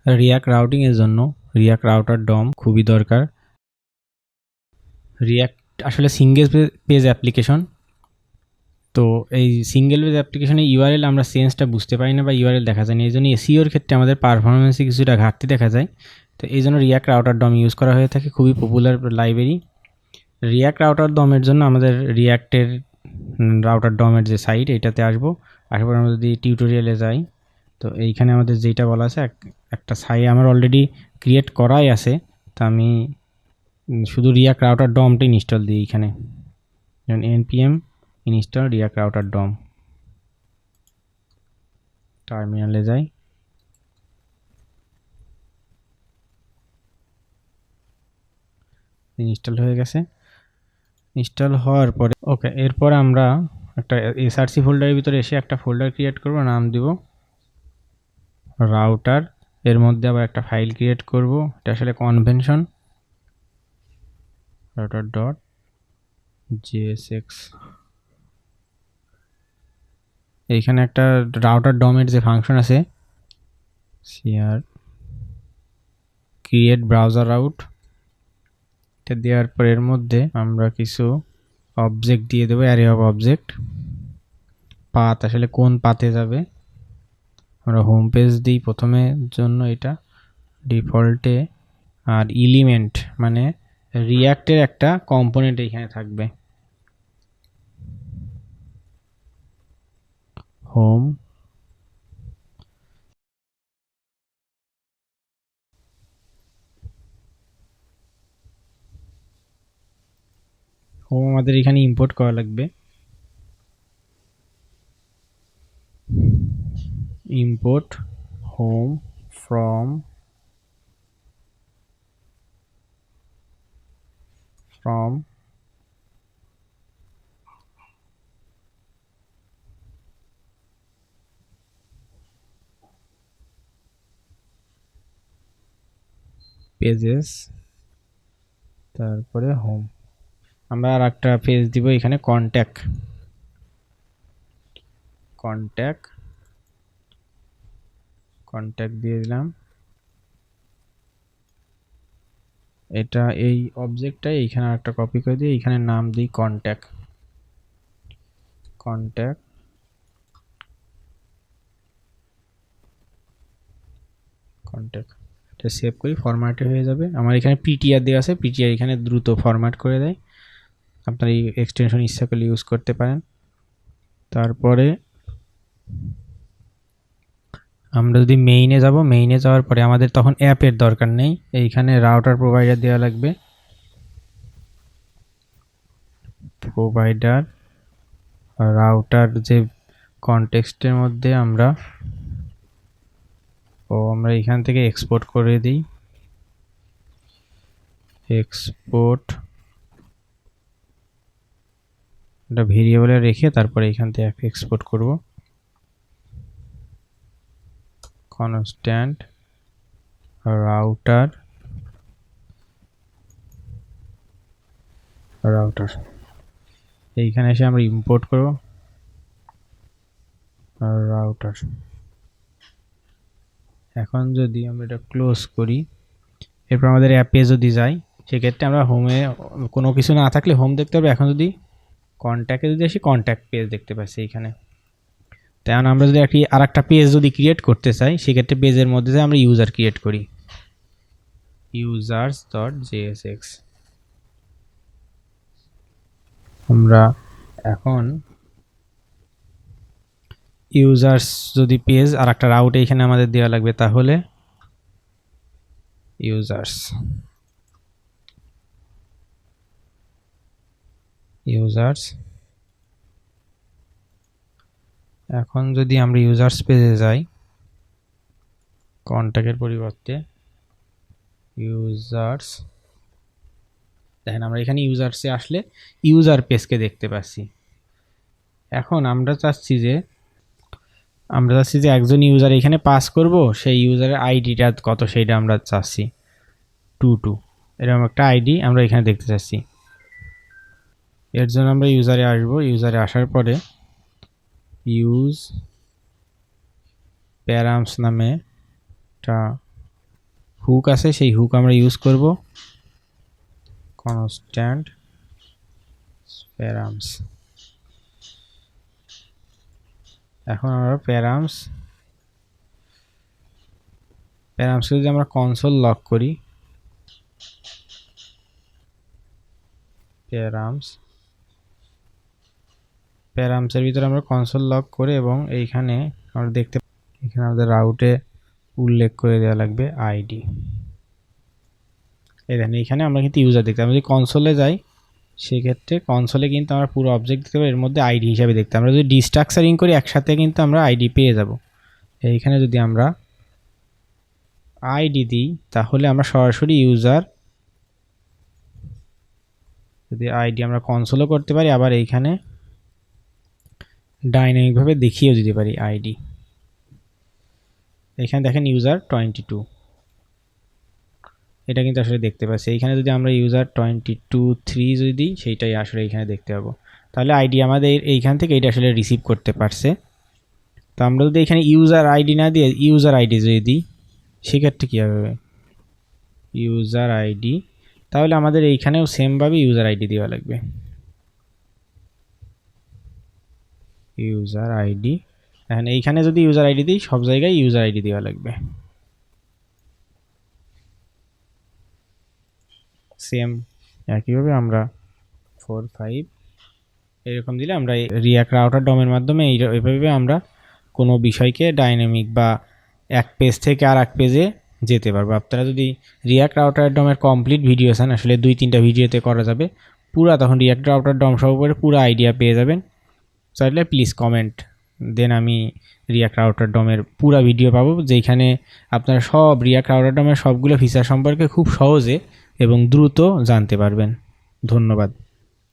React routing এর জন্য react router ডম খুবই দরকার। রিয়াক্ট আসলে সিঙ্গেল পেজ অ্যাপ্লিকেশন, তো এই সিঙ্গেল পেজ অ্যাপ্লিকেশনে ইউআরএল আমরা চেঞ্জটা বুঝতে পারি না বা ইউআরএল দেখা যায় না, এই জন্য এসইওর ক্ষেত্রে আমাদের পারফরমেন্সে কিছুটা ঘাটতি দেখা যায়। তো এই জন্য রিয়াক্ট রাউটার ডম ইউজ করা হয়ে থাকে, খুবই পপুলার লাইব্রেরি। রিয়াক্ট রাউটার ডমের জন্য আমাদের রিয়াক্টের রাউটার ডমের যে সাইট এটাতে আসবো, আসার পর আমরা যদি টিউটোরিয়ালে যাই, তো এইখানে আমাদের যেটা বলা আছে একটা সাইট আমার অলরেডি ক্রিয়েট করাই আছে, তো আমি শুধু রিয়াক্ট রাউটার ডমটা ইনস্টল দিই এইখানে, যেমন npm ইনস্টল রিয়াক্ট রাউটার ডম। টার্মিনালে যাই, ইনস্টল হয়ে গেছে। ইনস্টল হওয়ার পরে ওকে, এরপর আমরা একটা এসআরসি ফোল্ডারের ভিতরে এসে একটা ফোল্ডার ক্রিয়েট করব, নাম দিব রাউটার। এর মধ্যে আবার একটা ফাইল ক্রিয়েট করব, এটা আসলে কনভেনশন রাউটার ডট জেএসএক্স। এইখানে একটা রাউটার ডমের যে ফাংশন আছে সিআর ক্রিয়েট ব্রাউজার রাউট, এটা দেওয়ার পর এর মধ্যে আমরা কিছু অবজেক্ট দিয়ে দেবো, অ্যারে অফ অবজেক্ট। পাথ আসলে কোন পাথে যাবে, আমরা হোম পেজ দিই প্রথমের জন্য এটা ডিফল্টে, আর এলিমেন্ট মানে রিয়াক্টের একটা কম্পোনেন্ট এখানে থাকবে, হোম। হোম আমাদের এখানে ইম্পোর্ট করা লাগবে, ইম্পোর্ট হোম ফ্রম পেজেস, তারপরে হোম। আমরা আর একটা পেজ দিব এখানে, কন্ট্যাক্ট দিয়ে দিলাম। এটা এই অবজেক্টটাই এইখানে একটা কপি করে দিয়ে এখানে নাম দিই কন্ট্যাক্ট। এটা সেভ করি, ফরম্যাটে হয়ে যাবে। আমার এখানে পিটিআর দেওয়া আছে, পিটিআর এখানে দ্রুত ফরম্যাট করে দেয়, আপনার এই এক্সটেনশন ইচ্ছা করলে ইউজ করতে পারেন। তারপরে আমরা যদি মেইনে যাব, মেইনে যাওয়ার পরে আমাদের তখন অ্যাপের দরকার নেই, এইখানে রাউটার প্রোভাইডার দেওয়া লাগবে, প্রোভাইডার রাউটার যে কনটেক্সটের মধ্যে আমরা এখান থেকে এক্সপোর্ট করে দিই, এক্সপোর্ট এটা ভেরিয়েবলে রেখে তারপরে এখান থেকে এক্সপোর্ট করব, কনস্ট্যান্ট রাউটার এইখানে এসে আমরা ইম্পোর্ট করব রাউটার। এখন যদি আমরা এটা ক্লোজ করি, এরপর আমাদের অ্যাপে যদি যাই, সেক্ষেত্রে আমরা হোমে কোনো কিছু না থাকলে হোম দেখতে পারবো। এখন যদি কন্ট্যাক্টে যদি আসি, কন্ট্যাক্ট পেজ দেখতে পাচ্ছি এইখানে। তেমন আমরা যদি আর একটা পেজ যদি ক্রিয়েট করতে চাই, সেক্ষেত্রে পেজের মধ্যে যে আমরা ইউজার ক্রিয়েট করি, users.jsx। আমরা এখন ইউজার্স যদি পেজ আর একটা রাউট এখানে আমাদের দেওয়া লাগবে, তাহলে ইউজার্স এখন যদি আমরা ইউজার্স পেজে যাই, কন্ট্যাক্টের পরিবর্তে ইউজার্স, দেখেন আমরা এখানে ইউজার্সে আসলে ইউজার পেজকে দেখতে পাচ্ছি। এখন আমরা চাচ্ছি যে একজন ইউজার এখানে পাস করব, সেই ইউজারের আইডিটা কত সেইটা আমরা চাচ্ছি, 22 এরকম একটা আইডি আমরা এখানে দেখতে চাচ্ছি। এর জন্য আমরা ইউজারে আসবো, ইউজারে আসার পরে ইউজ প্যারামস নামে একটা হুক আছে সেই হুক আমরা ইউজ করব কনস্ট্যান্ট প্যারামস। এখন আমরা প্যারামস যদি আমরা কনসোল লক করি, প্যারামসের ভিতরে আমরা কনসোল লক করে এবং এইখানে আমরা দেখতে এখানে আমাদের রাউটে উল্লেখ করে দেওয়া লাগবে আইডি। এই দেখেন এইখানে আমরা কিন্তু ইউজার দেখতে, আমরা যদি কনসোলে যাই সেক্ষেত্রে কনসোলে কিন্তু আমরা পুরো অবজেক্ট দেখতে পাবো, এর মধ্যে আইডি হিসাবে দেখতে। আমরা যদি ডিস্ট্রাকচারিং করি একসাথে কিন্তু আমরা আইডি পেয়ে যাব। এইখানে যদি আমরা আইডি দিই তাহলে আমরা সরাসরি ইউজার, যদি আইডি আমরা কনসোলও করতে পারি, আবার এইখানে ডাইনামিকভাবে দেখিয়েও দিতে পারি আইডি। এখানে দেখেন ইউজার 22, এটা কিন্তু আসলে দেখতে পাচ্ছি। এইখানে যদি আমরা ইউজার 22.3 যদি দিই সেইটাই আসলে এইখানে দেখতে পাবো। তাহলে আইডি আমাদের এইখান থেকে এটা আসলে রিসিভ করতে পারছে। তো আমরা যদি এখানে ইউজার আইডি না দিয়ে ইউজার আইডি যদি দিই সেক্ষেত্রে কী হবে, ইউজার আইডি, তাহলে আমাদের এইখানেও সেমভাবে ইউজার আইডি দেওয়া লাগবে। ইউজার আইডি, এখন এইখানে যদি ইউজার আইডি দিই সব জায়গায় ইউজার আইডি দেওয়া লাগবে সেম একইভাবে। আমরা 4-5 এরকম দিলে আমরা রিয়াক্ট রাউটার ডমের মাধ্যমে এইভাবে আমরা কোনো বিষয়কে ডাইনামিক বা এক পেজ থেকে আর এক পেজে যেতে পারবো। আপনারা যদি রিয়াক্ট রাউটার ডমের কমপ্লিট ভিডিও চান, আসলে 2-3টা ভিডিওতে করা যাবে পুরা, তখন রিয়াক্ট রাউটার ডম সর্বোপরি পুরো আইডিয়া পেয়ে যাবেন। চাইলে প্লিজ কমেন্ট দেন, আমি রিয়াক্ট রাউটার ডমের পুরা ভিডিও পাবো যেখানে আপনারা সব রিয়াক্ট রাউটার ডমের সবগুলো ফিচার সম্পর্কে খুব সহজে এবং দ্রুত জানতে পারবেন। ধন্যবাদ।